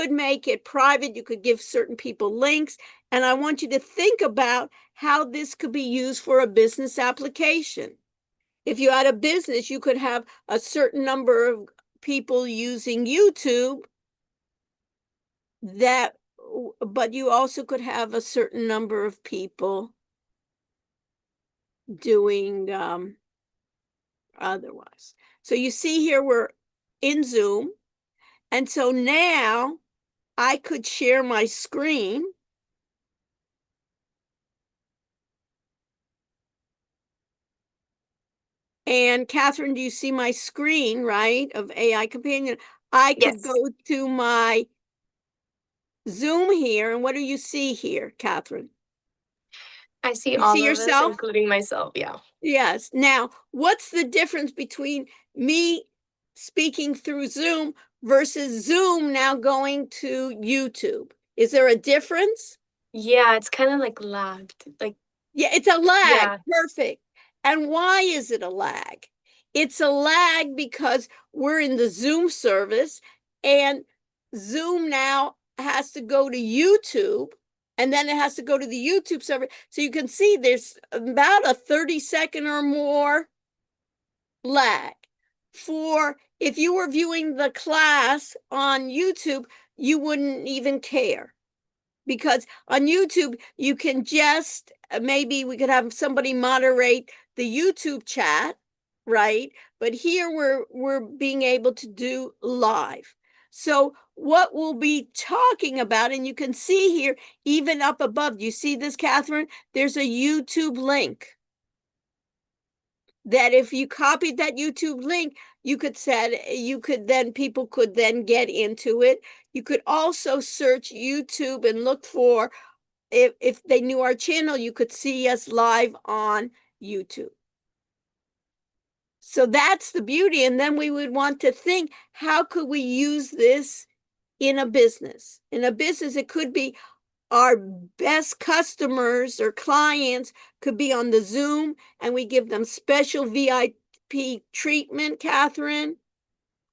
could make it private. You could give certain people links. And I want you to think about how this could be used for a business application. If you had a business, you could have a certain number of people using YouTube but you also could have a certain number of people doing otherwise. So you see here, we're in Zoom. And so now I could share my screen. And Catherine, do you see my screen, right, of AI Companion? I could go to my Zoom here. And what do you see here, Catherine? I see You all see of us, yourself? including myself. Yeah. Yes. Now, what's the difference between me speaking through Zoom versus Zoom now going to YouTube? Is there a difference? Yeah, it's kind of like lagged. Like, Yeah, it's a lag. yeah. Perfect. And why is it a lag? It's a lag because we're in the Zoom service and Zoom now has to go to YouTube and then it has to go to the YouTube server. So you can see there's about a 30-second or more lag. For if you were viewing the class on YouTube, you wouldn't even care. Because on YouTube, you can just, maybe we could have somebody moderate the YouTube chat, right? But here we're being able to do live. So what we'll be talking about, and you can see here, even up above, you see this, Catherine? There's a YouTube link that if you copied that YouTube link, people could then get into it. You could also search YouTube and look for, if they knew our channel, you could see us live on YouTube. So that's the beauty. And then we would want to think, how could we use this in a business? In a business, it could be our best customers or clients could be on the Zoom and we give them special VIP treatment, Catherine.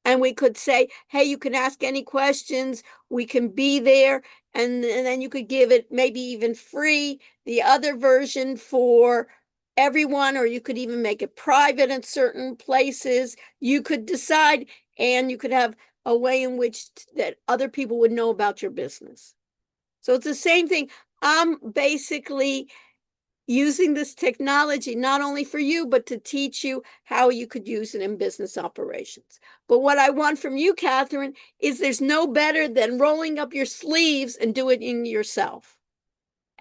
And we could say, hey, you can ask any questions. We can be there. And then you could give it maybe even free, the other version for everyone, or you could even make it private in certain places. You could decide, and you could have a way in which that other people would know about your business. So it's the same thing. I'm basically using this technology not only for you, but to teach you how you could use it in business operations. But what I want from you, Catherine, is there's no better than rolling up your sleeves and doing it yourself.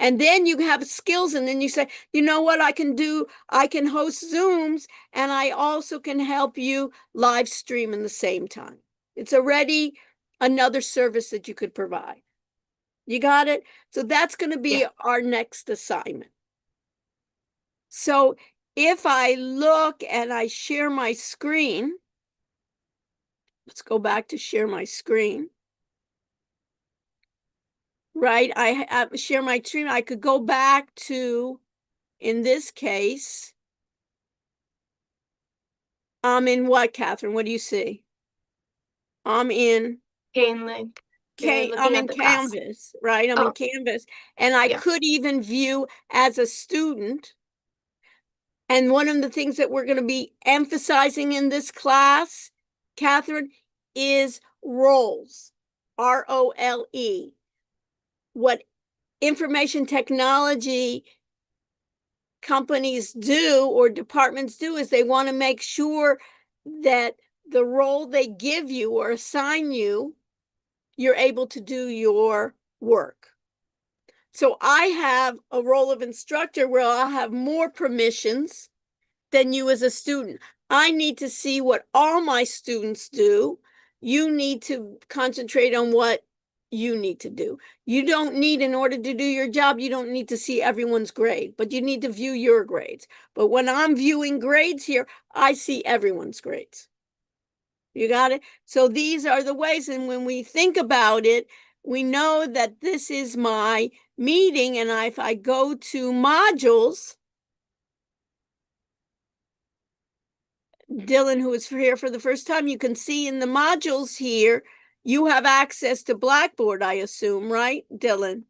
And then you have skills, and then you say, you know what I can do? I can host Zooms, and I also can help you live stream in the same time. It's already another service that you could provide. You got it? So that's going to be our next assignment. So if I look and I share my screen, let's go back to share my screen. Right, I share my screen. I could go back to, in this case, I'm in what, Catherine? What do you see? I'm in Canlink. I'm in Canvas, right? I'm in Canvas. And I could even view as a student. And one of the things that we're going to be emphasizing in this class, Catherine, is roles, ROLE. What information technology companies do or departments do is they want to make sure that the role they give you or assign you, you're able to do your work. So I have a role of instructor where I'll have more permissions than you as a student. I need to see what all my students do. You need to concentrate on what you need to do. You don't need, in order to do your job, you don't need to see everyone's grade, but you need to view your grades. But when I'm viewing grades here, I see everyone's grades. You got it? So these are the ways. And when we think about it, we know that this is my meeting. And if I go to modules, Dylan, who is here for the first time, you can see in the modules here, You have access to Blackboard, I assume, right, Dylan?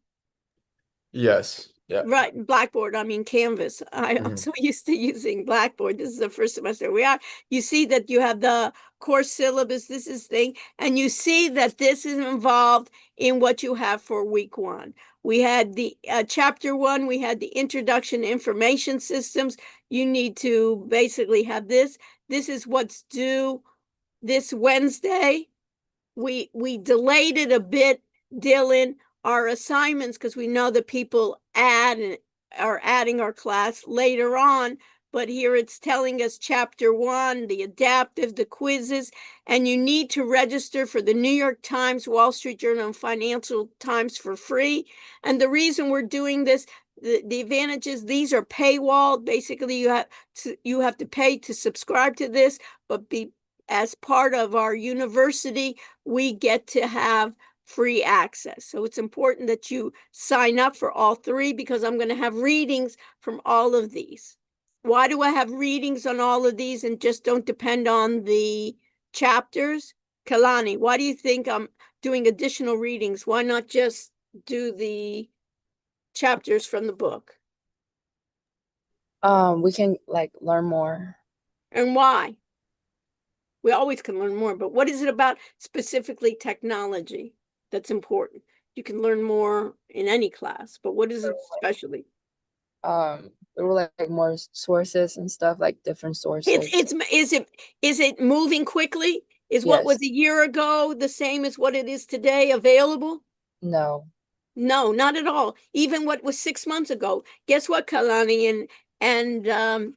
Yes. Yeah. Right, Blackboard, I mean Canvas. I'm Mhm. so used to using Blackboard. This is the first semester we are. You see that you have the course syllabus, this is thing, and you see that this is involved in what you have for week 1. We had the chapter 1, we had the introduction to information systems. You need to basically have this. This is what's due this Wednesday. We delayed it a bit, Dylan, our assignments, because we know that people are adding our class later on. But here it's telling us chapter 1, the adaptive, the quizzes, and you need to register for the New York Times, Wall Street Journal, and Financial Times for free. And the reason we're doing this, the advantage is these are paywalled. Basically, you have to pay to subscribe to this, but as part of our university, we get to have free access. So it's important that you sign up for all 3 because I'm going to have readings from all of these. Why do I have readings on all of these and just don't depend on the chapters? Kalani, why do you think I'm doing additional readings? Why not just do the chapters from the book? We can like learn more. And why? We always can learn more, but what is it about specifically technology that's important? You can learn more in any class, but what is it especially? There were like more sources and stuff, like different sources. Is it moving quickly? Is what was Yes. a year ago the same as what it is today available? No. No, not at all. Even what was 6 months ago. Guess what, Kalani and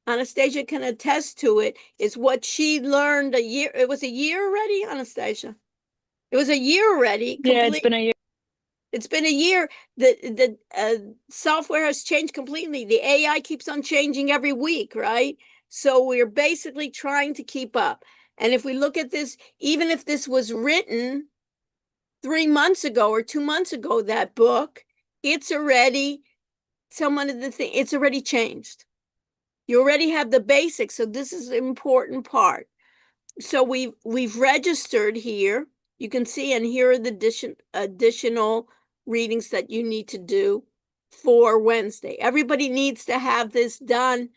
Anastasia can attest to it, is what she learned a year. It was a year already, Anastasia. It was a year already. Yeah, it's been a year. It's been a year. The software has changed completely. The AI keeps on changing every week, right? So we're basically trying to keep up. And if we look at this, even if this was written 3 months ago or 2 months ago, that book, it's already it's already changed. You already have the basics. So this is an important part. So we've registered here. You can see, and here are the additional readings that you need to do for Wednesday. Everybody needs to have this done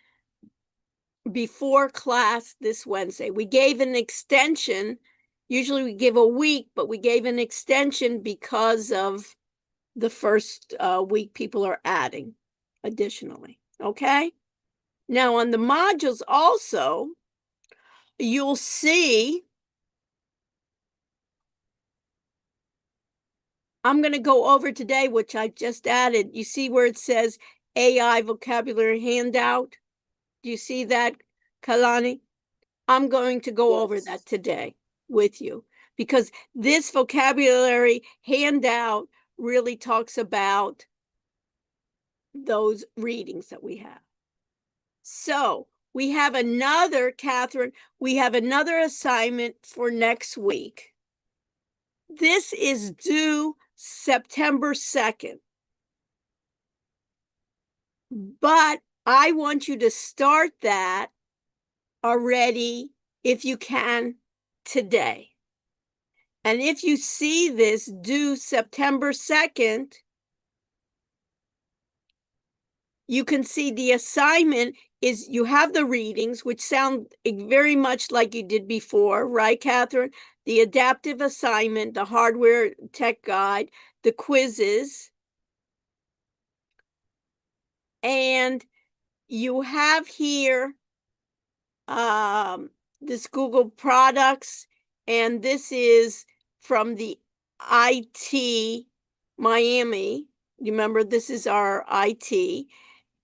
before class this Wednesday. We gave an extension. Usually we give a week, but we gave an extension because of the first week people are adding additionally. Okay? Now on the modules also, you'll see I'm going to go over today, which I just added. You see where it says AI vocabulary handout? Do you see that, Kalani? I'm going to go over that today with you because this vocabulary handout really talks about those readings that we have. So we have another, Catherine, we have another assignment for next week. This is due September 2nd. But I want you to start that already, if you can, today. And if you see this due September 2nd, you can see the assignment is you have the readings, which sound very much like you did before, right, Catherine? The adaptive assignment, the hardware tech guide, the quizzes. And you have here this Google products, and this is from the IT Miami. You remember, this is our IT.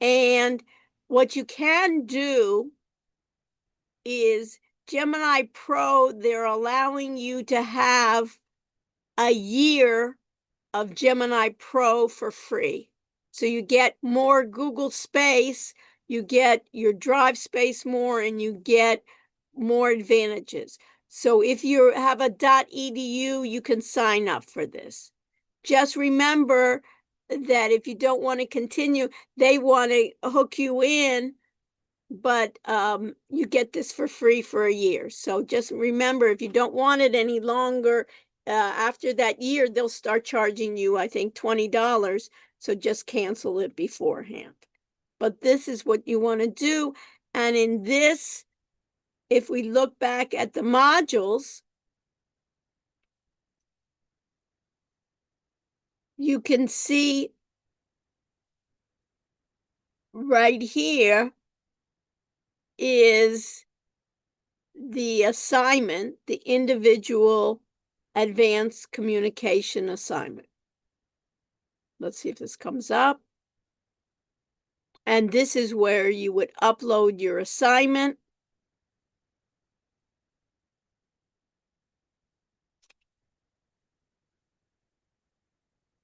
And what you can do is Gemini Pro, they're allowing you to have a year of Gemini Pro for free. So you get more Google space, you get your drive space more, and you get more advantages. So if you have a .edu, you can sign up for this. Just remember that if you don't want to continue, they want to hook you in, but you get this for free for a year. So just remember, if you don't want it any longer, after that year, they'll start charging you, I think, $20. So just cancel it beforehand. But this is what you want to do. And in this, if we look back at the modules, you can see right here is the assignment, the individual advanced communication assignment. Let's see if this comes up. And this is where you would upload your assignment.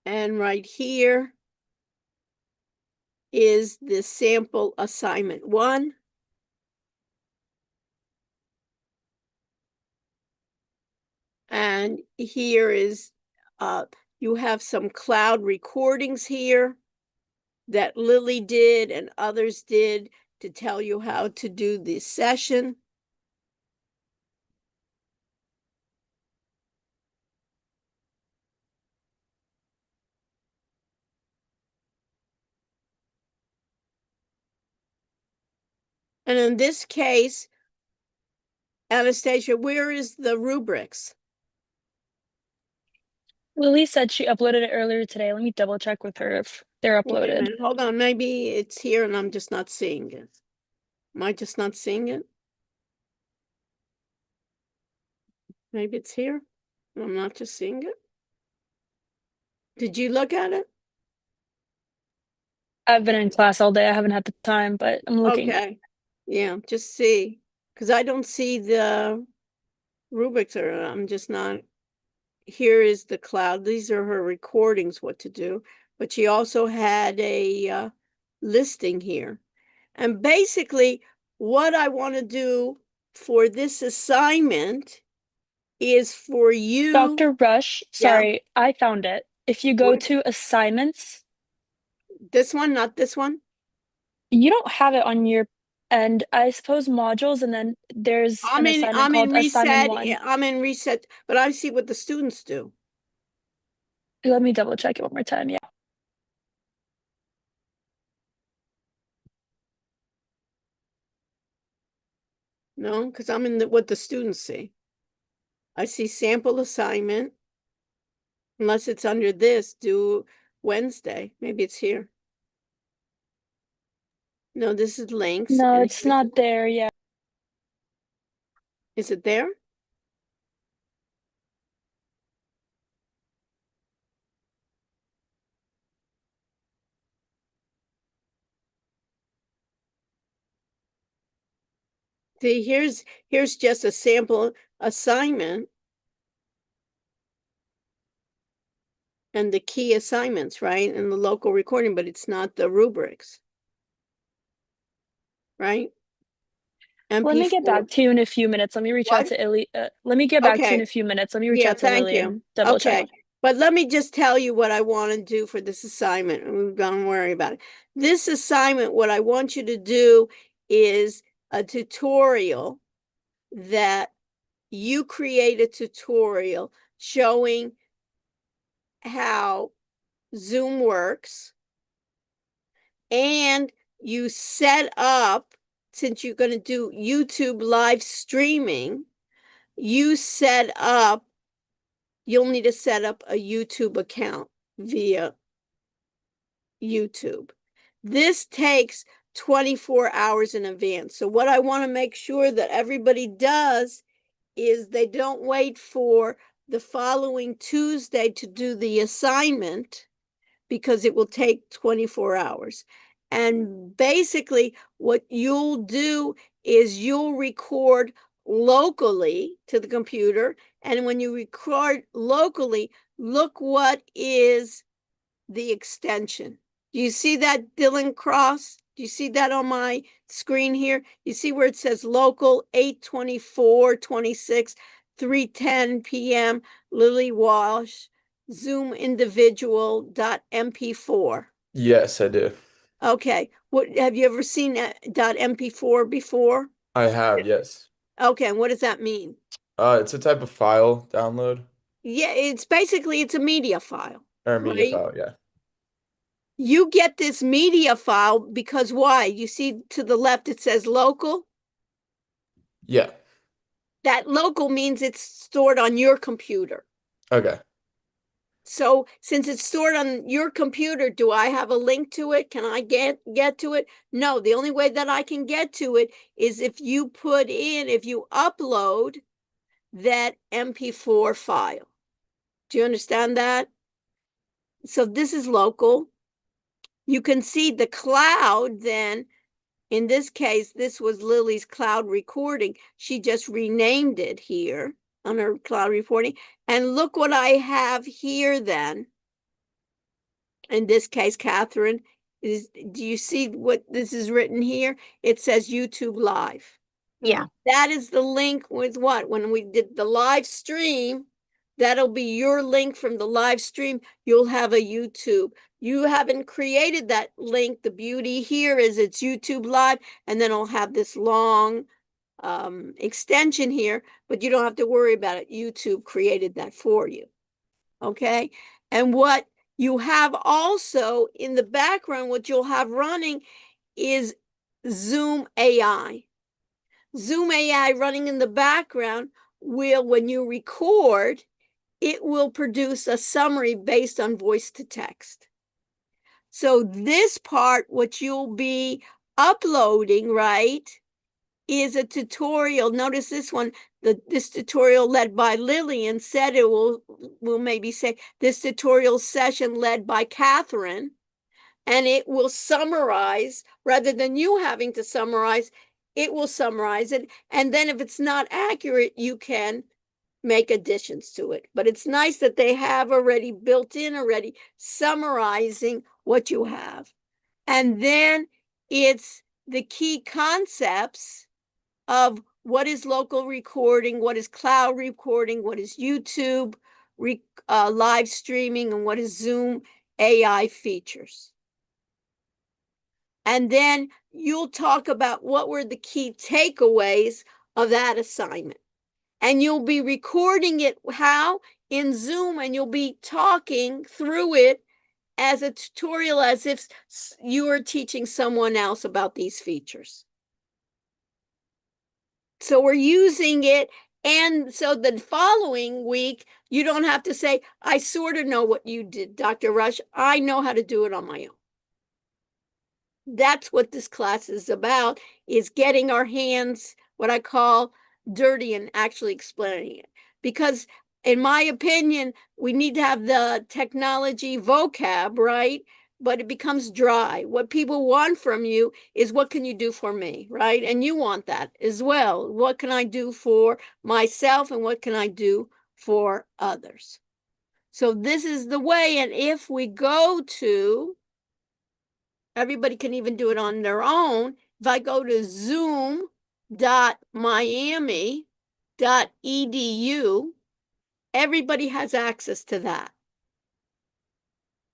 And right here is the sample assignment 1. And here is, you have some cloud recordings here that Lily did and others did to tell you how to do this session. And in this case, Anastasia, where is the rubrics? Lily said she uploaded it earlier today. Let me double check with her if they're Wait a uploaded. minute, hold on, maybe it's here and I'm just not seeing it. Am I just not seeing it? Maybe it's here. and I'm not just seeing it. Did you look at it? I've been in class all day. I haven't had the time, but I'm looking. Okay, yeah, just see, because I don't see the rubrics, or I'm just not. Here is the cloud. These are her recordings, what to do. But she also had a listing here. And basically, what I want to do for this assignment is for you. Dr. Rush, Yeah. sorry, I found it. If you go What? to assignments, This one, not this one? you don't have it on your end. I suppose modules, and then there's an assignment I'm in called assignment reset. 1. Yeah, I'm in reset, but I see what the students do. Let me double check it one more time. Yeah. No, because I'm in what the students see. I see sample assignment. Unless it's under this, due Wednesday. Maybe it's here. No, this is links. No, and it's here's- not there yet. Is it there? See, here's just a sample assignment. And the key assignments, right? And the local recording, but it's not the rubrics. Right? Let me get MP4. back to you in a few minutes. Let me reach out What? to Illy. Let me get back to you in Okay. a few minutes. Let me reach Yeah, out to thank Lily you. and double check. Okay, but let me just tell you what I want to do for this assignment, and don't worry about it. This assignment, what I want you to do is a tutorial that you create a tutorial showing how Zoom works, and you set up, since you're going to do YouTube live streaming, you'll need to set up a YouTube account via YouTube. This takes 24 hours in advance. So what I want to make sure that everybody does is they don't wait for the following Tuesday to do the assignment, because it will take 24 hours. And basically what you'll do is you'll record locally to the computer. And when you record locally, look what is the extension. Do you see that, Dylan Cross? Do you see that on my screen here? You see where it says local 8/24/26, 3:10 p.m. Lily Walsh, Zoom individual.mp4. Yes, I do. Okay. What have you ever seen that .mp4 before? I have, yes. Okay, and what does that mean? It's a type of file download. Yeah, it's basically, it's a media file. Or media Right. file, yeah. You get this media file because why? You see to the left, it says local. Yeah, That local means it's stored on your computer. okay. So since it's stored on your computer, do I have a link to it? Can I get to it? No, the only way that I can get to it is if you upload that MP4 file. Do you understand that? So this is local. You can see the cloud then. In this case, this was Lily's cloud recording. She just renamed it here on her cloud recording. And look what I have here then. In this case, Catherine, do you see what this is written here? It says YouTube Live. Yeah. That is the link with what? When we did the live stream, that'll be your link from the live stream. You'll have a YouTube. You haven't created that link. The beauty here is it's YouTube Live, and then I'll have this long extension here, but you don't have to worry about it. YouTube created that for you. Okay. And what you have also in the background, what you'll have running is Zoom AI. Zoom AI running in the background will, when you record, it will produce a summary based on voice to text. So this part, what you'll be uploading, right, is a tutorial. Notice this one, this tutorial led by Lillian said it will maybe say this tutorial session led by Catherine, and it will summarize rather than you having to summarize. It will summarize it. And then if it's not accurate, you can make additions to it. But it's nice that they have already built in already summarizing what you have. And then it's the key concepts of what is local recording, what is cloud recording, what is YouTube live streaming, and what is Zoom AI features. And then you'll talk about what were the key takeaways of that assignment. And you'll be recording it how? In Zoom, and you'll be talking through it as a tutorial, as if you were teaching someone else about these features. So we're using it, and so the following week, you don't have to say, I sort of know what you did, Dr. Rush. I know how to do it on my own. That's what this class is about, is getting our hands, what I call dirty, and actually explaining it. Because in my opinion, we need to have the technology vocab, right? But it becomes dry. What people want from you is, what can you do for me, right? And you want that as well. What can I do for myself, and what can I do for others? So this is the way. And if we go to, everybody can even do it on their own. If I go to zoom.miami.edu, everybody has access to that.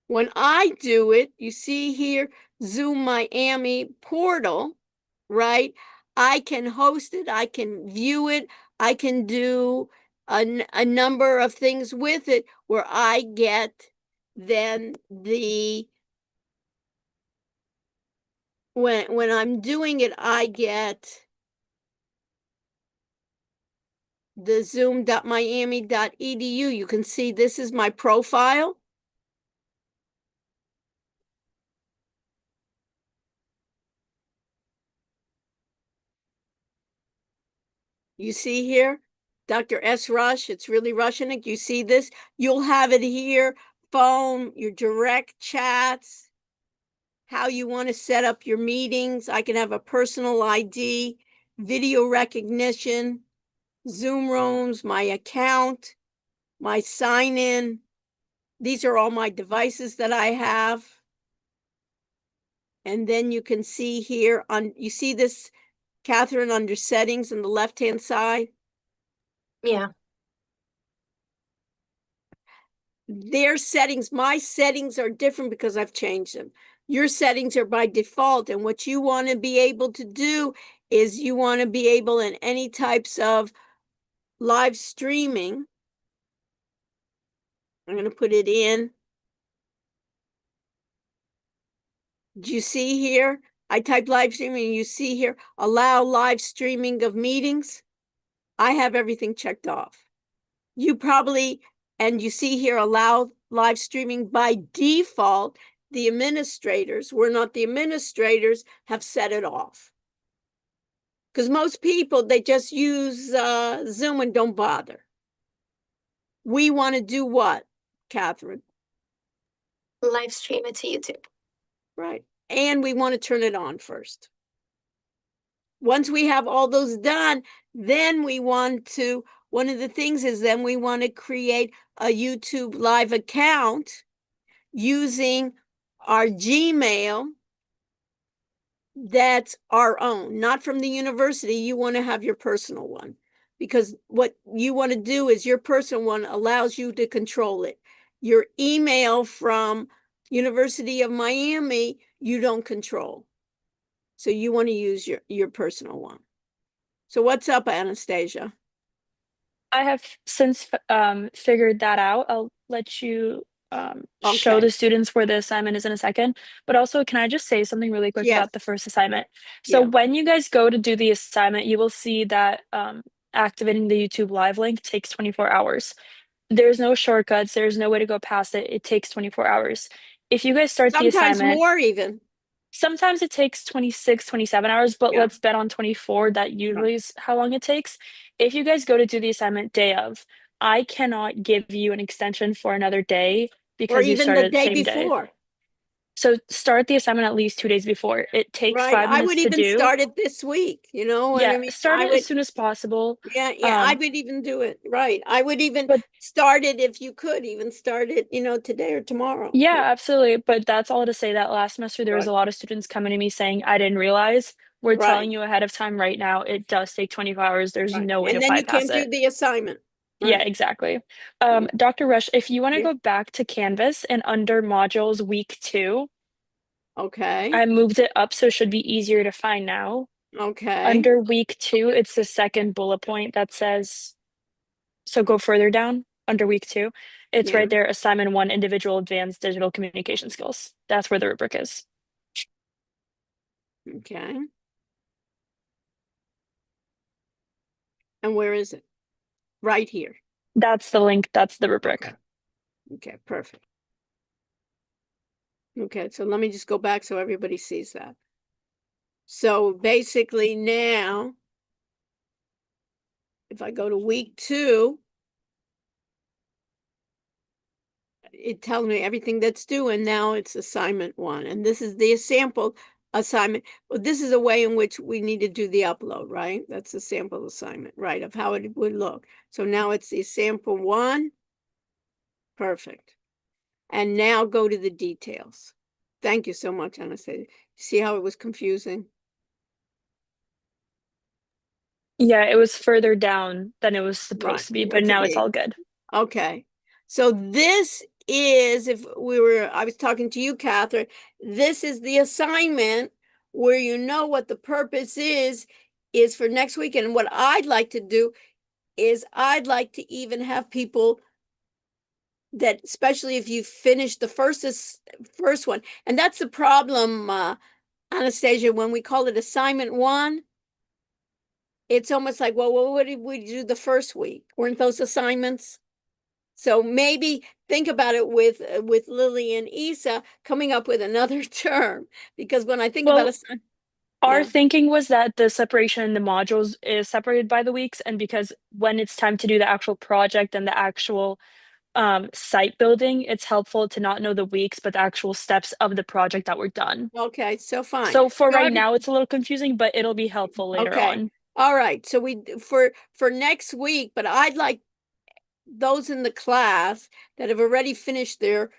When I do it, you see here, Zoom Miami portal, right? I can host it, I can view it, I can do a number of things with it, where I get then the, when I'm doing it, I get the zoom.miami.edu. You can see this is my profile. You see here, Dr. S. Rush, it's really Rushenick. You see this? You'll have it here, phone, your direct chats, how you want to set up your meetings. I can have a personal ID, video recognition, Zoom rooms, my account, my sign in. These are all my devices that I have. And then you can see here on, you see this, Catherine, under settings on the left-hand side? Yeah. Their settings, my settings are different because I've changed them. Your settings are by default, and what you want to be able to do is you want to be able, in any types of live streaming, I'm going to put it in. Do you see here? I typed live streaming and you see here, allow live streaming of meetings. I have everything checked off. You probably, and you see here, allow live streaming by default. The administrators, we're not the administrators, have set it off. Because most people, they just use Zoom and don't bother. We want to do what, Catherine? Live stream it to YouTube. Right. And we want to turn it on first. Once we have all those done, then we want to, one of the things is then we want to create a YouTube live account using our Gmail that's our own, not from the university. You want to have your personal one because what you want to do is your personal one allows you to control it. Your email from University of Miami, you don't control. So you want to use your personal one. So what's up, Anastasia? I have since figured that out. I'll let you show Okay. the students where the assignment is in a second. But also, can I just say something really quick Yes. about the first assignment? So Yeah. when you guys go to do the assignment, you will see that activating the YouTube live link takes 24 hours. There's no shortcuts. There's no way to go past it. It takes 24 hours. If you guys start the Sometimes assignment, more even. sometimes it takes 26, 27 hours, but Yeah. let's bet on 24. That usually is how long it takes. If you guys go to do the assignment day of, I cannot give you an extension for another day Or because you even started the day same day. before. So start the assignment at least 2 days before. It takes Right. 5 I minutes would to even do. start it this week. You know what I Yeah, mean? start I it would, as soon as possible. yeah, I would even do it. Right. I would even But start it if you could even start it, today or tomorrow. yeah, absolutely. But that's all to say that last semester there was a Right. lot of students coming to me saying, I didn't realize. We're Right. telling you ahead of time right now. It does take 24 hours. There's Right. no way to And then you bypass can't do it. the assignment. Yeah, Right. exactly. Yeah. Dr. Rush, if you want to Yeah. go back to Canvas and under modules week 2, Okay. I moved it up so it should be easier to find now. Okay. Under week 2, it's the second bullet point that says, so go further down under week 2. It's Yeah. right there, assignment 1, individual advanced digital communication skills. That's where the rubric is. Okay. And where is it? Right here. That's the link. That's the rubric. Okay. Okay, perfect. Okay, so let me just go back so everybody sees that. So basically now, if I go to week 2, it tells me everything that's due, and now it's assignment 1. And this is the sample assignment. Well, this is a way in which we need to do the upload, right? That's the sample assignment, right, of how it would look. So now it's the sample 1. Perfect. And now go to the details. Thank you so much, Anastasia. See how it was confusing? Yeah, it was further down than it was supposed Right, to be, what but to now it's be. all good. Okay. So this is, I was talking to you, Catherine, this is the assignment where you know what the purpose is for next week. And what I'd like to do is I'd like to even have people that, especially if you finish the first one, and that's the problem, Anastasia, when we call it assignment 1, it's almost like, well, what did we do the first week? Weren't those assignments? So maybe think about it with Lily and Isa coming up with another term, because when I think Well, about our yeah. thinking was that the separation in the modules is separated by the weeks, and because when it's time to do the actual project and the actual site building, it's helpful to not know the weeks, but the actual steps of the project that were done. Okay, so fine. So for So right now, it's a little confusing, but it'll be helpful later okay. on. All right. So for next week, but I'd like those in the class that have already finished their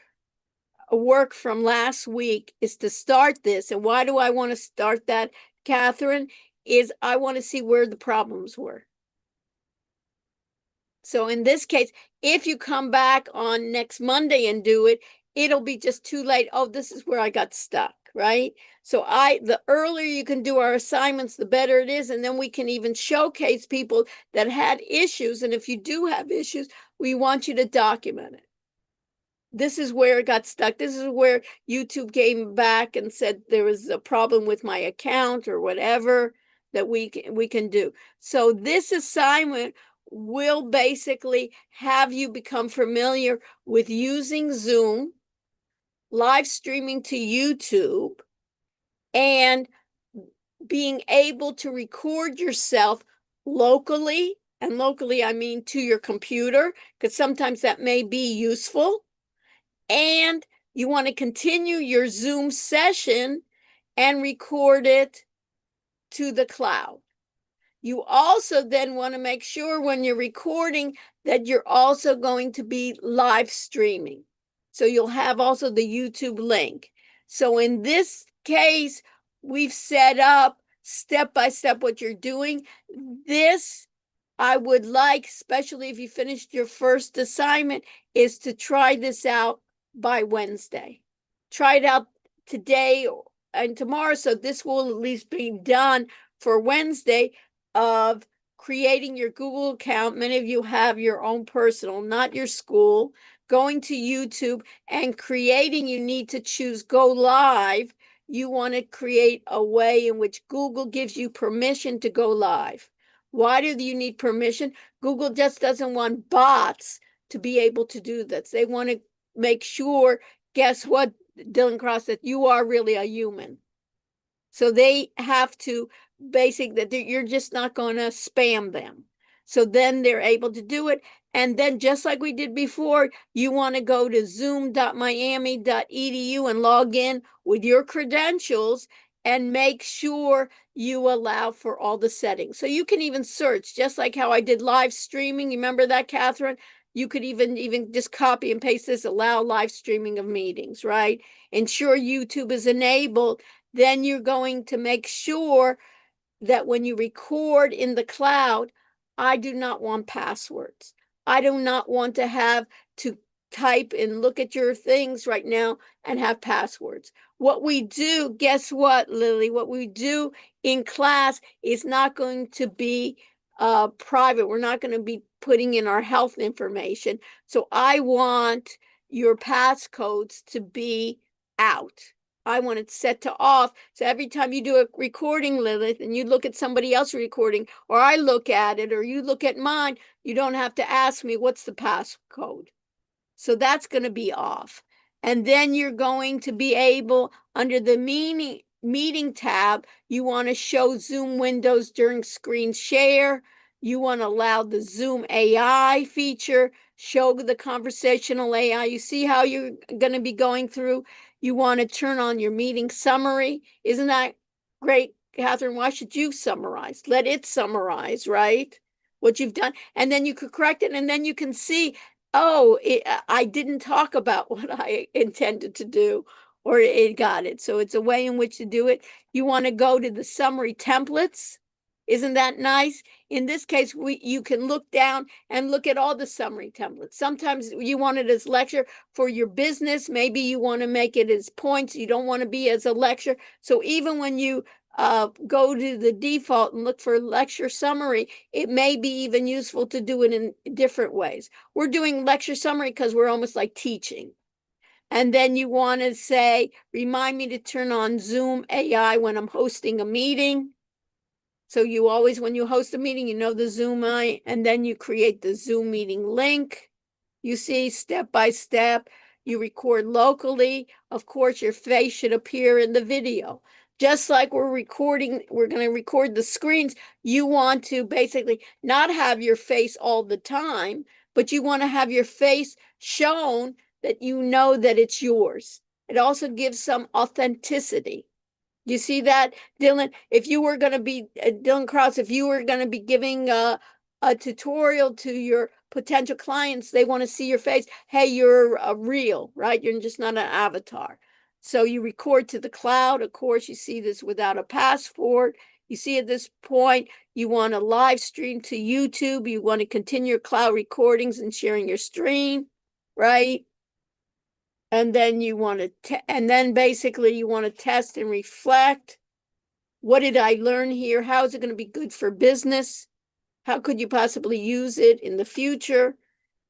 work from last week is to start this. And why do I want to start that, Catherine? Is I want to see where the problems were. So in this case, if you come back on next Monday and do it, it'll be just too late. Oh, this is where I got stuck, right? So the earlier you can do our assignments, the better it is. And then we can even showcase people that had issues. And if you do have issues, we want you to document it. this is where it got stuck. This is where YouTube came back and said there was a problem with my account or whatever that we can do. So this assignment will basically have you become familiar with using Zoom, live streaming to YouTube, and being able to record yourself locally. And locally, I mean to your computer, because sometimes that may be useful. And you want to continue your Zoom session and record it to the cloud. You also then want to make sure when you're recording that you're also going to be live streaming. So you'll have also the YouTube link. So in this case, we've set up step by step what you're doing. This, I would like, especially if you finished your first assignment, is to try this out by Wednesday. Try it out today and tomorrow, so this will at least be done for Wednesday, of creating your Google account. Many of you have your own personal, not your school, going to YouTube and creating. You need to choose Go Live. You want to create a way in which Google gives you permission to go live. Why do you need permission? Google just doesn't want bots to be able to do this. They want to make sure, guess what, Dylan Cross, that you are really a human. So they have to that you're just not going to spam them. So then they're able to do it. And then just like we did before, you want to go to zoom.miami.edu and log in with your credentials and make sure you allow for all the settings. So you can even search, just like how I did live streaming. You remember that, Catherine? You could even just copy and paste this, allow live streaming of meetings, right? Ensure YouTube is enabled. Then you're going to make sure that when you record in the cloud, I do not want passwords. I do not want to have to type and look at your things right now and have passwords. What we do, guess what, Lily? What we do in class is not going to be private. We're not going to be putting in our health information. So I want your passcodes to be out. I want it set to off. So every time you do a recording, Lilith, and you look at somebody else recording, or I look at it, or you look at mine, you don't have to ask me, what's the passcode? So that's going to be off. And then you're going to be able, under the meeting tab, you want to show Zoom windows during screen share. You want to allow the Zoom AI feature, show the conversational AI. You see how you're going to be going through. You want to turn on your meeting summary. Isn't that great, Catherine? Why should you summarize? Let it summarize, right? What you've done. And then you could correct it. And then you can see, oh, I didn't talk about what I intended to do, or it got it. So it's a way in which to do it. You want to go to the summary templates. Isn't that nice? In this case, you can look down and look at all the summary templates. Sometimes you want it as lecture for your business. Maybe you want to make it as points. You don't want to be as a lecture. So even when you go to the default and look for lecture summary, it may be even useful to do it in different ways. We're doing lecture summary because we're almost like teaching. And then you want to say, remind me to turn on Zoom AI when I'm hosting a meeting. So you always, when you host a meeting, you know the Zoom AI, and then you create the Zoom meeting link. You see step by step, you record locally. Of course, your face should appear in the video. Just like we're recording, we're going to record the screens. You want to basically not have your face all the time, but you want to have your face shown that you know that it's yours. It also gives some authenticity. You see that, Dylan? If you were going to be, Dylan Cross, if you were going to be giving a tutorial to your potential clients, they want to see your face. Hey, you're real, right? You're just not an avatar. So you record to the cloud. Of course, you see this without a passport. You see at this point, you want to live stream to YouTube. You want to continue your cloud recordings and sharing your stream, right? And then you want to, and then basically you want to test and reflect. What did I learn here? How is it going to be good for business? How could you possibly use it in the future?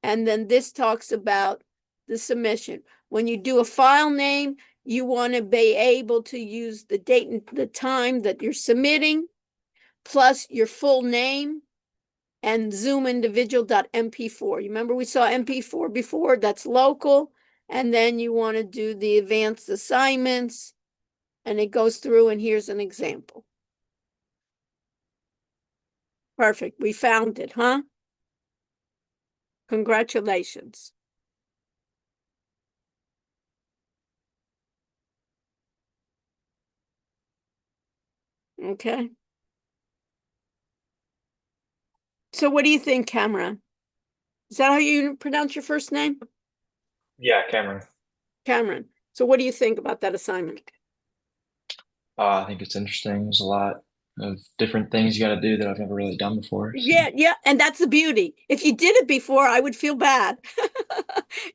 And then this talks about the submission. When you do a file name, you want to be able to use the date and the time that you're submitting, plus your full name and Zoom individual.mp4. You remember we saw MP4 before? That's local. And then you want to do the advanced assignments, and it goes through, and here's an example. Perfect. We found it, huh? Congratulations. Okay. So what do you think, Cameron? Is that how you pronounce your first name? Yeah, Cameron. Cameron. So what do you think about that assignment? I think it's interesting. There's a lot of different things you got to do that I've never really done before. So. Yeah, and that's the beauty. If you did it before, I would feel bad.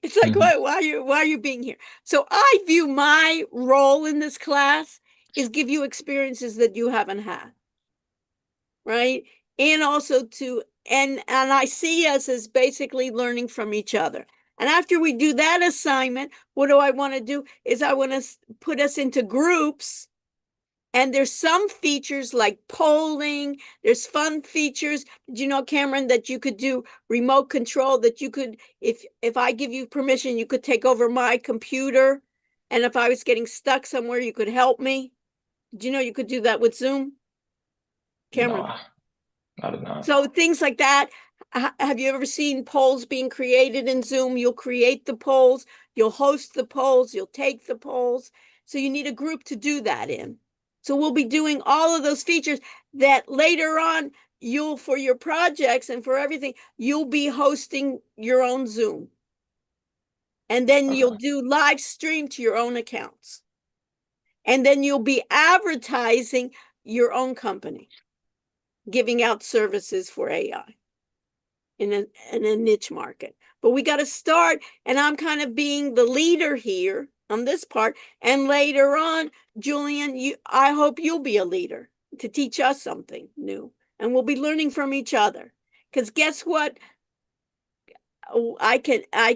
It's like, Mhm. why are you being here? So I view my role in this class is give you experiences that you haven't had, right? And also and I see us as basically learning from each other. And after we do that assignment, what do I want to do is I want to put us into groups. And there's some features like polling, there's fun features. Did you know, Cameron, that you could do remote control, that you could, if I give you permission, you could take over my computer. And if I was getting stuck somewhere, you could help me. Did you know you could do that with Zoom? Cameron. No, I did not. So things like that. Have you ever seen polls being created in Zoom? You'll create the polls, you'll host the polls, you'll take the polls. So you need a group to do that in. So we'll be doing all of those features that later on for your projects and for everything, you'll be hosting your own Zoom. And then you'll do live stream to your own accounts. And then you'll be advertising your own company, giving out services for AI in a niche market. But we got to start, and I'm kind of being the leader here on this part. And later on, Julian, I hope you'll be a leader to teach us something new, and we'll be learning from each other. Because guess what? I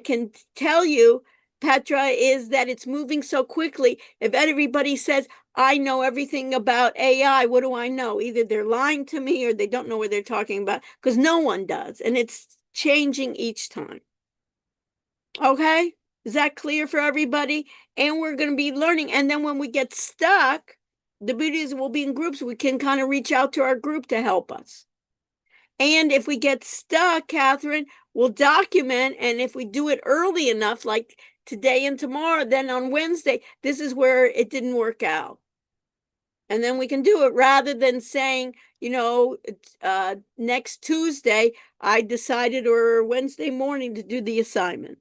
can tell you, Petra, is that it's moving so quickly. If everybody says, I know everything about AI, what do I know? Either they're lying to me or they don't know what they're talking about, because no one does. And it's changing each time. Okay? Is that clear for everybody? And we're going to be learning. And then when we get stuck, the beauty is we'll be in groups. We can kind of reach out to our group to help us. And if we get stuck, Catherine, we'll document. And if we do it early enough, like today and tomorrow, then on Wednesday, this is where it didn't work out. And then we can do it rather than saying, next Tuesday, I decided, or Wednesday morning, to do the assignment.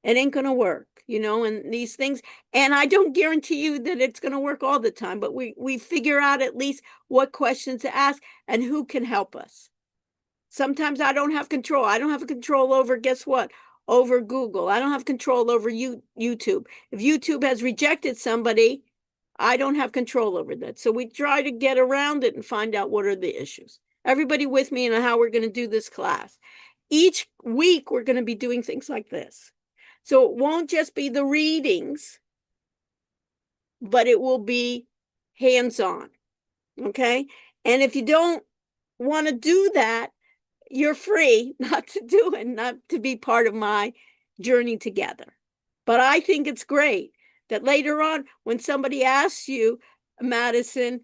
It ain't going to work, and these things. And I don't guarantee you that it's going to work all the time, but we figure out at least what questions to ask and who can help us. Sometimes I don't have control. I don't have control over, guess what? Over Google. I don't have control over YouTube. If YouTube has rejected somebody, I don't have control over that. So we try to get around it and find out what are the issues. Everybody with me and how we're going to do this class. Each week, we're going to be doing things like this. So it won't just be the readings, but it will be hands-on. Okay? And if you don't want to do that, you're free not to do it, not to be part of my journey together. But I think it's great that later on, when somebody asks you, Madison,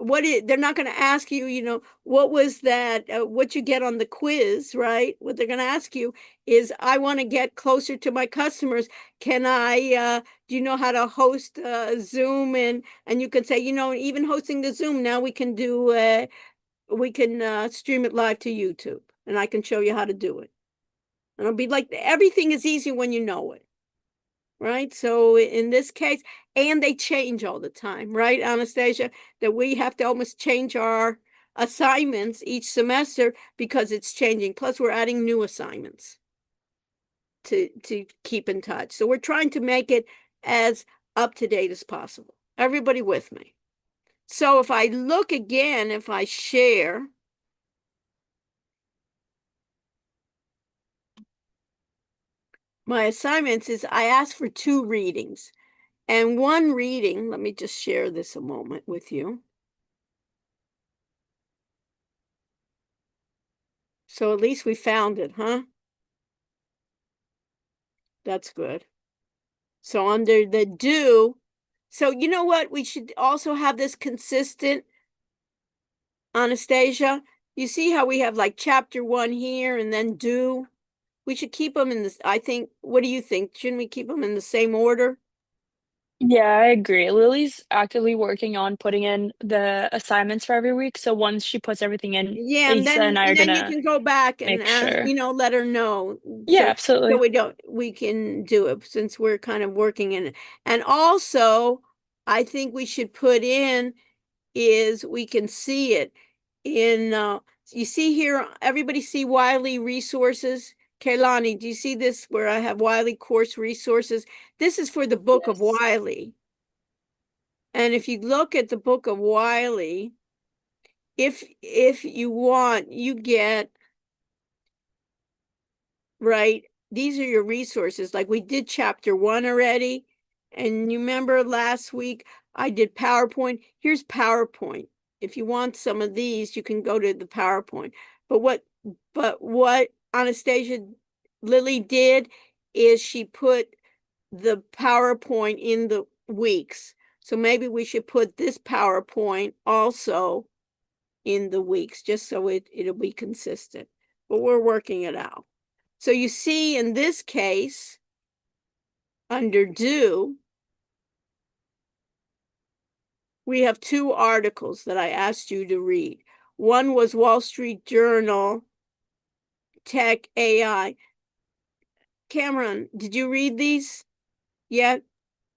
they're not going to ask you, what was that, what you get on the quiz, right? What they're going to ask you is, I want to get closer to my customers. Can I, do you know how to host Zoom? And you can say, even hosting the Zoom, now we can do, we can stream it live to YouTube, and I can show you how to do it. And it'll be like, everything is easy when you know it, right? So in this case, and they change all the time, right, Anastasia? That we have to almost change our assignments each semester because it's changing. Plus, we're adding new assignments to keep in touch. So we're trying to make it as up to date as possible. Everybody with me? So if I look again, if I share, my assignments is I asked for 2 readings. And one reading, let me just share this a moment with you. So at least we found it, huh? That's good. So under the do, so you know what? We should also have this consistent, Anastasia. You see how we have like chapter 1 here and then do? We should keep them in this, I think, what do you think? Shouldn't we keep them in the same order? Yeah, I agree. Lily's actively working on putting in the assignments for every week. So once she puts everything in, Yeah, Lisa and I are and then you gonna can go back and make sure. let her know. Yeah, So absolutely. we can do it since we're kind of working in it. And also, I think we should put in is we can see it in, you see here, everybody see Wiley Resources? Kaylani, do you see this where I have Wiley Course Resources? This is for the Book of Yes. Wiley. And if you look at the Book of Wiley, if you want, you get, right, these are your resources. Like we did chapter 1 already. And you remember last week I did PowerPoint. Here's PowerPoint. If you want some of these, you can go to the PowerPoint. But what Anastasia Lily did is she put the PowerPoint in the weeks. So maybe we should put this PowerPoint also in the weeks, just so it'll be consistent. But we're working it out. So you see in this case, under do, we have 2 articles that I asked you to read. One was Wall Street Journal, Tech AI. Cameron, did you read these yet?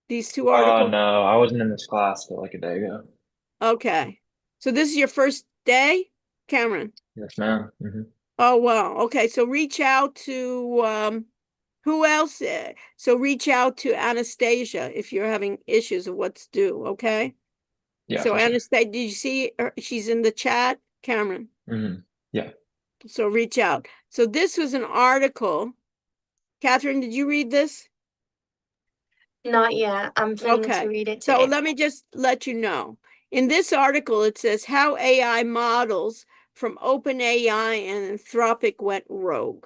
These 2 articles? No, I wasn't in this class but like a day ago. Okay. So this is your first day, Cameron? Yes, ma'am. Oh, wow. Okay. So reach out to, who else? So reach out to Anastasia if you're having issues of what's due. Okay. Yeah, So for sure. Anastasia, did you see her? She's in the chat, Cameron? Yeah. So reach out. So this was an article. Catherine, did you read this? Not yet. I'm planning to Okay. read it So today. let me just let you know. In this article, it says how AI models from OpenAI and Anthropic went rogue.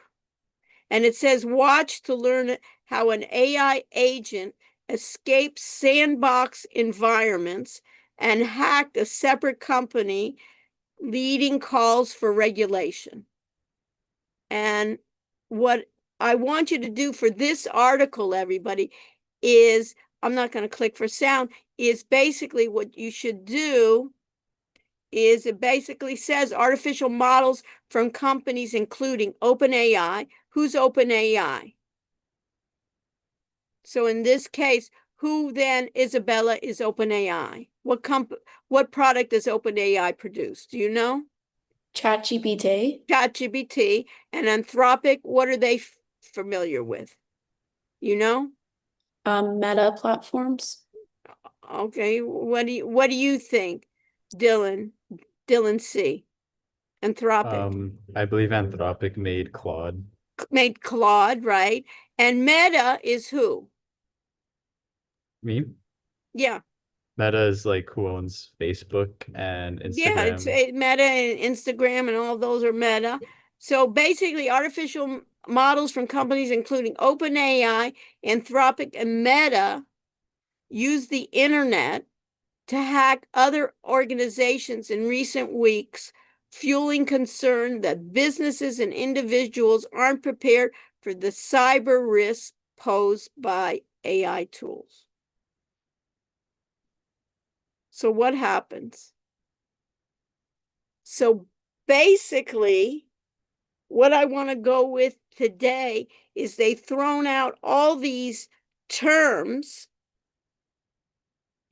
And it says, watch to learn how an AI agent escaped sandbox environments and hacked a separate company, leading calls for regulation. And what I want you to do for this article, everybody, is, I'm not going to click for sound, is basically what you should do is it basically says artificial models from companies including OpenAI. Who's OpenAI? So in this case, who then, Isabella, is OpenAI? What product does OpenAI produce? Do you know? ChatGPT, ChatGPT and Anthropic, what are they familiar with? You know? Meta platforms. Okay, what do you think, Dylan? Dylan C. Anthropic. I believe Anthropic made Claude. Made Claude, right? And Meta is who? Me? Yeah. Meta is like who owns Facebook and Yeah, it's Instagram. Meta and Instagram and all those are Meta. So basically artificial models from companies including OpenAI, Anthropic, and Meta use the internet to hack other organizations in recent weeks, fueling concern that businesses and individuals aren't prepared for the cyber risks posed by AI tools. So what happens? So basically, what I want to go with today is they've thrown out all these terms,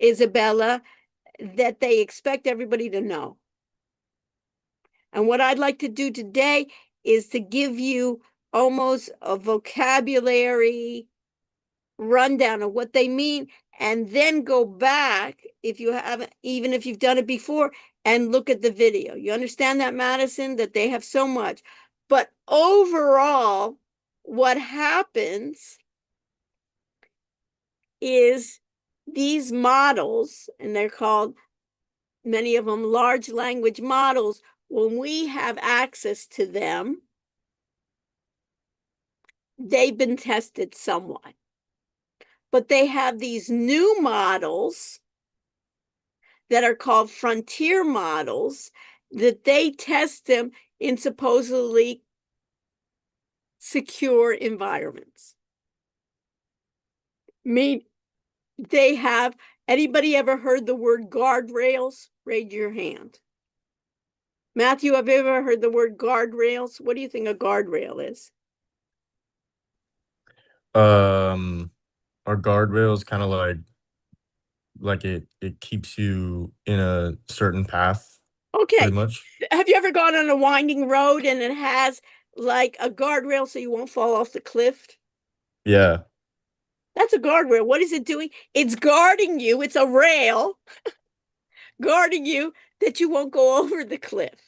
Isabella, that they expect everybody to know. And what I'd like to do today is to give you almost a vocabulary rundown of what they mean, and then go back if you haven't, even if you've done it before, and look at the video. You understand that, Madison, that they have so much. But overall, what happens is these models, and they're called, many of them, large language models. When we have access to them, they've been tested somewhat. But they have these new models that are called frontier models, that they test them in supposedly secure environments. They have, anybody ever heard the word guardrails? Raise your hand. Matthew, have you ever heard the word guardrails? What do you think a guardrail is? Are guardrails kind of like it keeps you in a certain path Okay. pretty much? Have you ever gone on a winding road and it has like a guardrail so you won't fall off the cliff? Yeah. That's a guardrail. What is it doing? It's guarding you. It's a rail guarding you that you won't go over the cliff.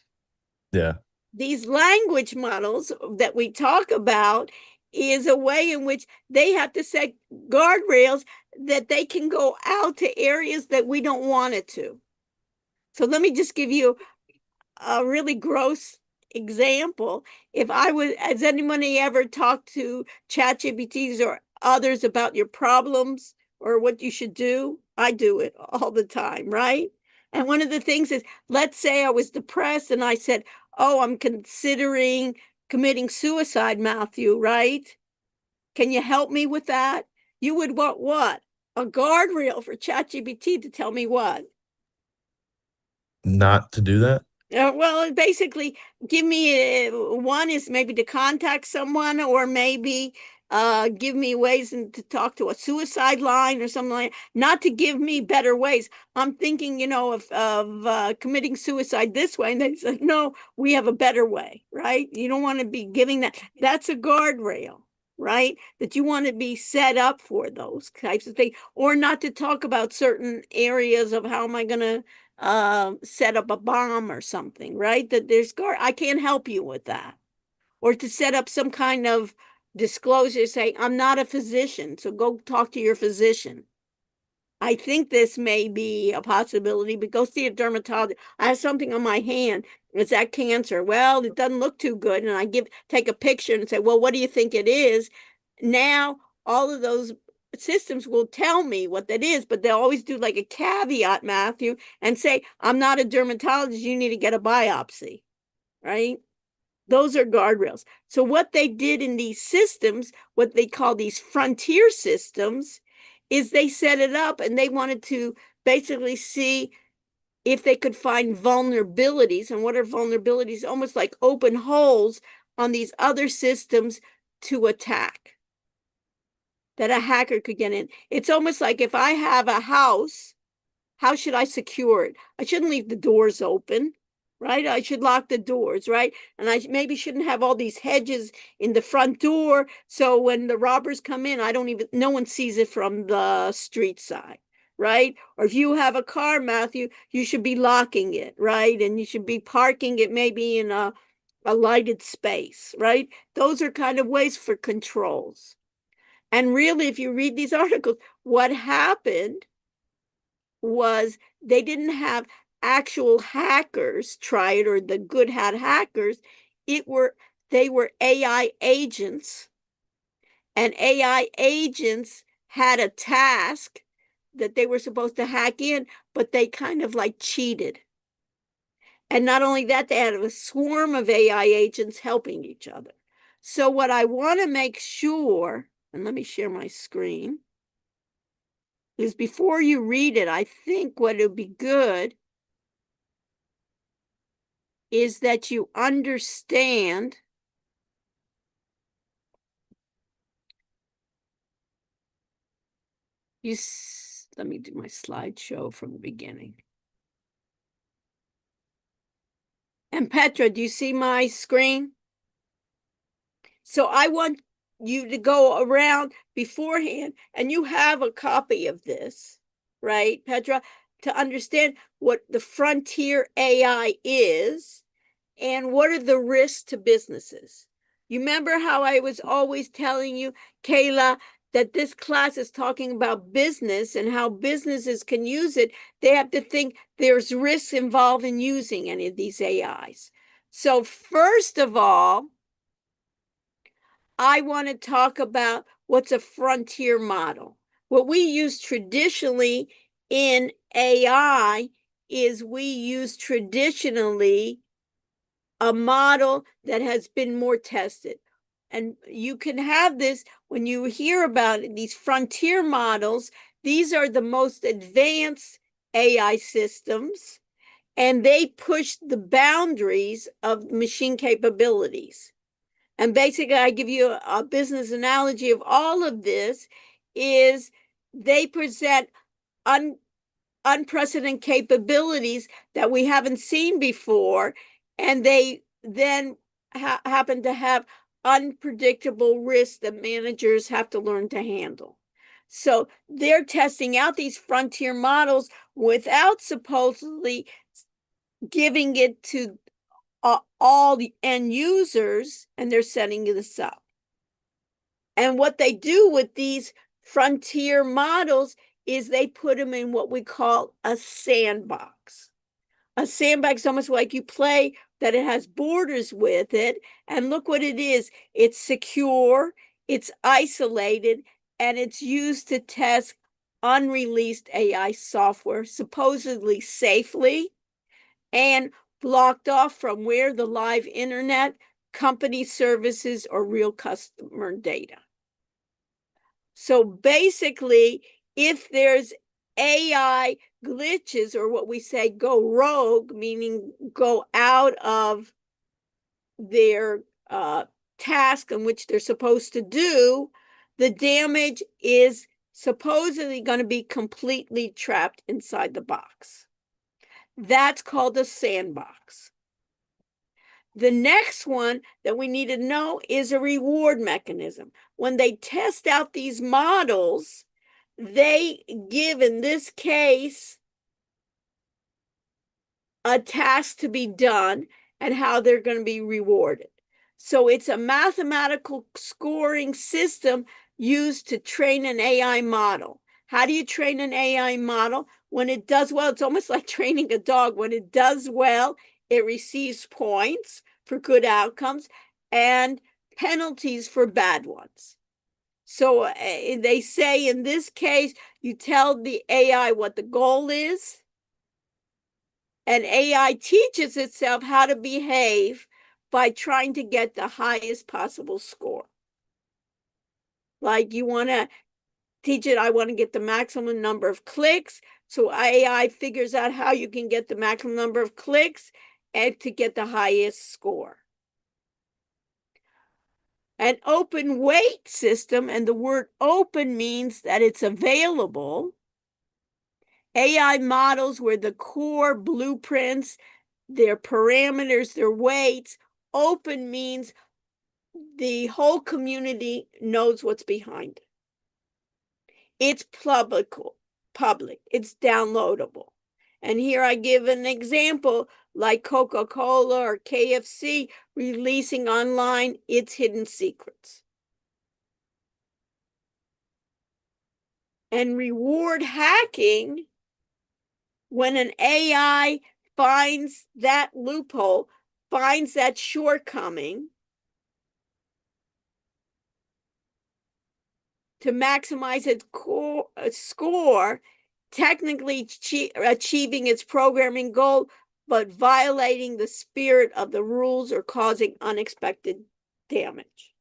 Yeah. These language models that we talk about is a way in which they have to set guardrails that they can go out to areas that we don't want it to. So let me just give you a really gross example. Has anybody ever talked to ChatGPTs or others about your problems or what you should do? I do it all the time, right? And one of the things is, let's say I was depressed and I said, oh, I'm considering committing suicide, Matthew, right? Can you help me with that? You would want what? A guardrail for ChatGPT to tell me what? Not to do that? Well, basically, give me one is maybe to contact someone, or maybe give me ways to talk to a suicide line or something like that. Not to give me better ways. I'm thinking, of committing suicide this way, and they say, no, we have a better way, right? You don't want to be giving that. That's a guardrail, right? That you want to be set up for those types of things, or not to talk about certain areas of how am I going to set up a bomb or something, right? That I can't help you with that. Or to set up some kind of disclosure saying, I'm not a physician, so go talk to your physician. I think this may be a possibility, but go see a dermatologist. I have something on my hand. Is that cancer? Well, it doesn't look too good. And I take a picture and say, well, what do you think it is? Now, all of those systems will tell me what that is, but they'll always do like a caveat, Matthew, and say, I'm not a dermatologist, you need to get a biopsy, right? Those are guardrails. So what they did in these systems, what they call these frontier systems, is they set it up and they wanted to basically see if they could find vulnerabilities. And what are vulnerabilities? Almost like open holes on these other systems to attack, that a hacker could get in. It's almost like if I have a house, how should I secure it? I shouldn't leave the doors open, right? I should lock the doors, right? And I maybe shouldn't have all these hedges in the front door. So when the robbers come in, no one sees it from the street side, right? Or if you have a car, Matthew, you should be locking it, right? And you should be parking it maybe in a lighted space, right? Those are kind of ways for controls. And really, if you read these articles, what happened was they didn't have actual hackers try it, or the good hat hackers. They were AI agents, and AI agents had a task that they were supposed to hack in, but they kind of like cheated. And not only that, they had a swarm of AI agents helping each other. So what I want to make sure, and let me share my screen, is before you read it, I think what would be good is that you understand let me do my slideshow from the beginning. And Petra, do you see my screen? So I want you to go around beforehand, and you have a copy of this, right, Petra, to understand what the frontier AI is and what are the risks to businesses. You remember how I was always telling you, Kayla, that this class is talking about business and how businesses can use it, they have to think there's risks involved in using any of these AIs. So first of all, I want to talk about what's a frontier model. What we use traditionally in AI is we use traditionally a model that has been more tested. And you can have this when you hear about it, these frontier models. These are the most advanced AI systems, and they push the boundaries of machine capabilities. And basically, I give you a business analogy of all of this is they present unprecedented capabilities that we haven't seen before, and they then happen to have unpredictable risks that managers have to learn to handle. So they're testing out these frontier models without supposedly giving it to all the end users, and they're setting this up. And what they do with these frontier models is they put them in what we call a sandbox. A sandbox is almost like you play that it has borders with it. And look what it is. It's secure, it's isolated, and it's used to test unreleased AI software, supposedly safely, and blocked off from where the live internet, company services, or real customer data. So basically, if there's AI glitches, or what we say go rogue, meaning go out of their task in which they're supposed to do, the damage is supposedly going to be completely trapped inside the box. That's called a sandbox. The next one that we need to know is a reward mechanism. When they test out these models, they give, in this case, a task to be done and how they're going to be rewarded. So it's a mathematical scoring system used to train an AI model. How do you train an AI model? When it does well, it's almost like training a dog. When it does well, it receives points for good outcomes and penalties for bad ones. So they say in this case, you tell the AI what the goal is, and AI teaches itself how to behave by trying to get the highest possible score. Like you want to teach it, I want to get the maximum number of clicks. So AI figures out how you can get the maximum number of clicks and to get the highest score. An open weight system, and the word open means that it's available. AI models where the core blueprints, their parameters, their weights. Open means the whole community knows what's behind it. It's public, it's downloadable. And here I give an example, like Coca-Cola or KFC releasing online its hidden secrets. And reward hacking, when an AI finds that loophole, finds that shortcoming to maximize its score, technically achieving its programming goal, but violating the spirit of the rules or causing unexpected damage.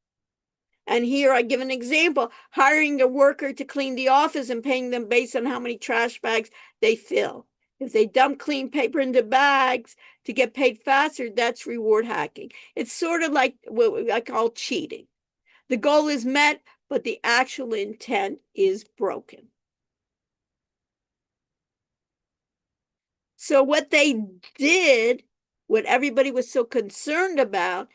And here I give an example, hiring a worker to clean the office and paying them based on how many trash bags they fill. If they dump clean paper into bags to get paid faster, that's reward hacking. It's sort of like what I call cheating. The goal is met, but the actual intent is broken. So what they did, what everybody was so concerned about,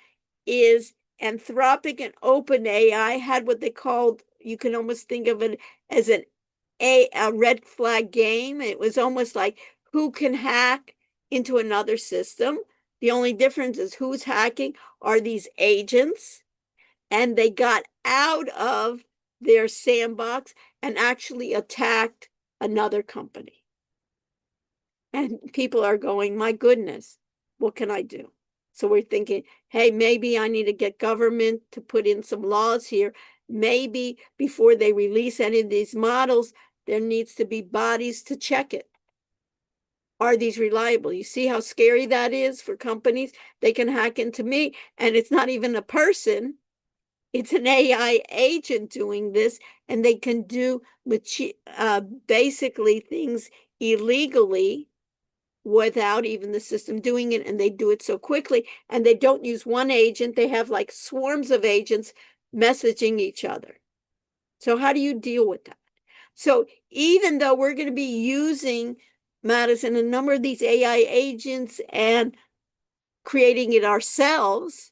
is Anthropic and OpenAI had what they called, you can almost think of it as a red flag game. It was almost like who can hack into another system. The only difference is who's hacking are these agents, and they got out of their sandbox and actually attacked another company. And people are going, my goodness, what can I do? So we're thinking, hey, maybe I need to get government to put in some laws here. Maybe before they release any of these models, there needs to be bodies to check it. Are these reliable? You see how scary that is for companies? They can hack into me, and it's not even a person. It's an AI agent doing this, and they can do basically things illegally without even the system doing it, and they do it so quickly, and they don't use one agent. They have like swarms of agents messaging each other. So how do you deal with that? So even though we're going to be using, Madison, a number of these AI agents and creating it ourselves,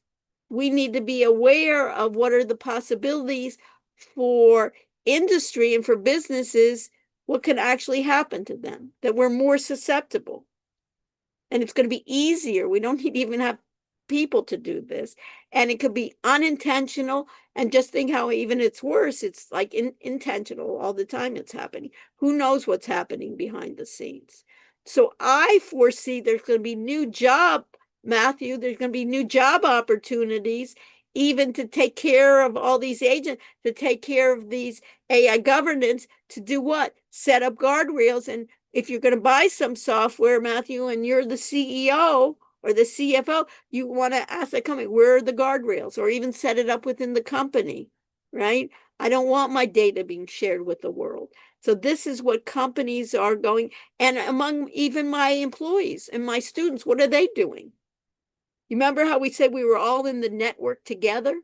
we need to be aware of what are the possibilities for industry and for businesses, what can actually happen to them, that we're more susceptible. And it's going to be easier. We don't need to even have people to do this. And it could be unintentional. And just think how even it's worse. It's like intentional all the time it's happening. Who knows what's happening behind the scenes? So I foresee there's going to be new job, Matthew, there's going to be new job opportunities, even to take care of all these agents, to take care of these AI governance, to do what? Set up guardrails. And if you're going to buy some software, Matthew, and you're the CEO or the CFO, you want to ask the company, where are the guardrails? Or even set it up within the company, right? I don't want my data being shared with the world. So this is what companies are going, and among even my employees and my students, what are they doing? You remember how we said we were all in the network together?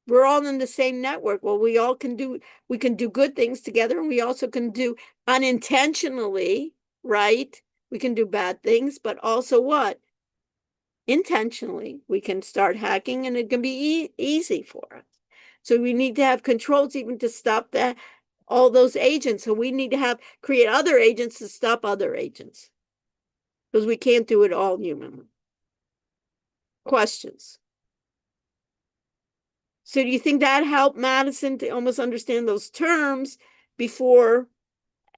We're all in the same network. Well, we can do good things together, and we also can do unintentionally, right? We can do bad things, but also what? Intentionally, we can start hacking, and it can be easy for us. So we need to have controls even to stop that, all those agents. So we need to create other agents to stop other agents, because we can't do it all humanly. Questions? So do you think that helped Madison to almost understand those terms before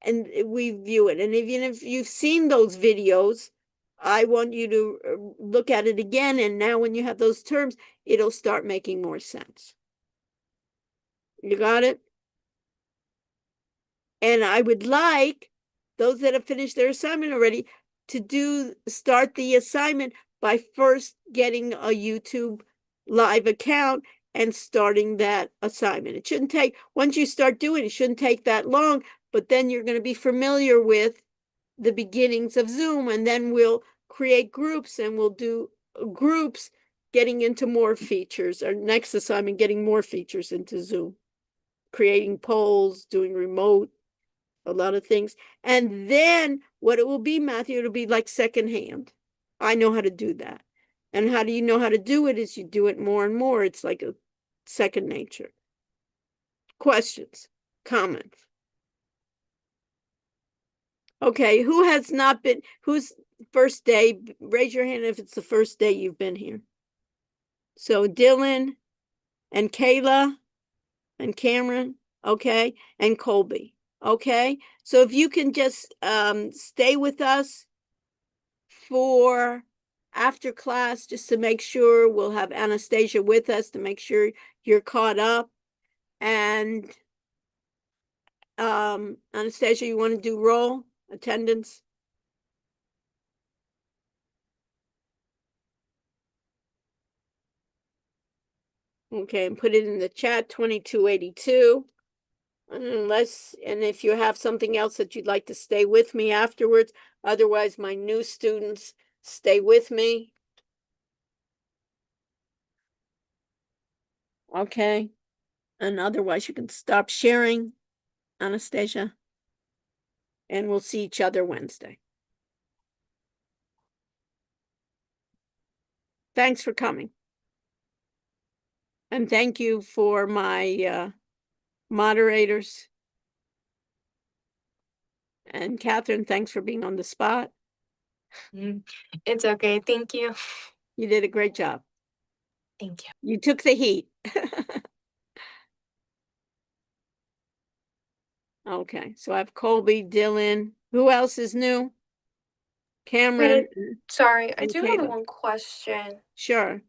and we view it? And even if you've seen those videos, I want you to look at it again. And now when you have those terms, it'll start making more sense. You got it? And I would like those that have finished their assignment already to start the assignment by first getting a YouTube live account and starting that assignment. It shouldn't take, once you start doing it, it shouldn't take that long, but then you're going to be familiar with the beginnings of Zoom, and then we'll create groups, and we'll do groups getting into more features. Our next assignment, getting more features into Zoom, creating polls, doing remote, a lot of things. And then what it will be, Matthew, it'll be like secondhand. I know how to do that. And how do you know how to do it? Is you do it more and more. It's like a second nature. Questions, comments? Okay, who's first day? Raise your hand if it's the first day you've been here. So Dylan and Kayla and Cameron, okay, and Colby, okay? So if you can just stay with us for after class, just to make sure, we'll have Anastasia with us to make sure you're caught up. And Anastasia, you want to do roll attendance? Okay, and put it in the chat, 2282. And if you have something else that you'd like to stay with me afterwards, otherwise my new students stay with me. Okay. And otherwise you can stop sharing, Anastasia. And we'll see each other Wednesday. Thanks for coming. And thank you for my moderators. And Catherine, thanks for being on the spot. It's okay. Thank you. You did a great job. Thank you. You took the heat. Okay, so I have Colby, Dylan. Who else is new? Cameron? Sorry, I and do have Kayla. one question. Sure.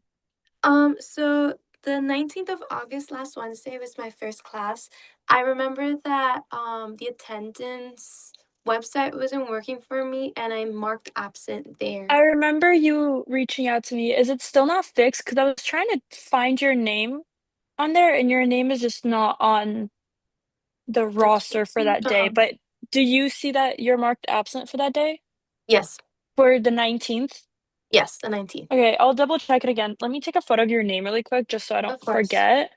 So the 19th of August, last Wednesday, was my first class. I remember that the attendance website wasn't working for me and I marked absent there. I remember you reaching out to me. Is it still not fixed? Because I was trying to find your name on there, and your name is just not on the roster for that day. Uh-huh. But do you see that you're marked absent for that day? Yes, For the 19th? yes, the 19th. Okay, I'll double check it again. Let me take a photo of your name really quick just so I don't Of course. forget.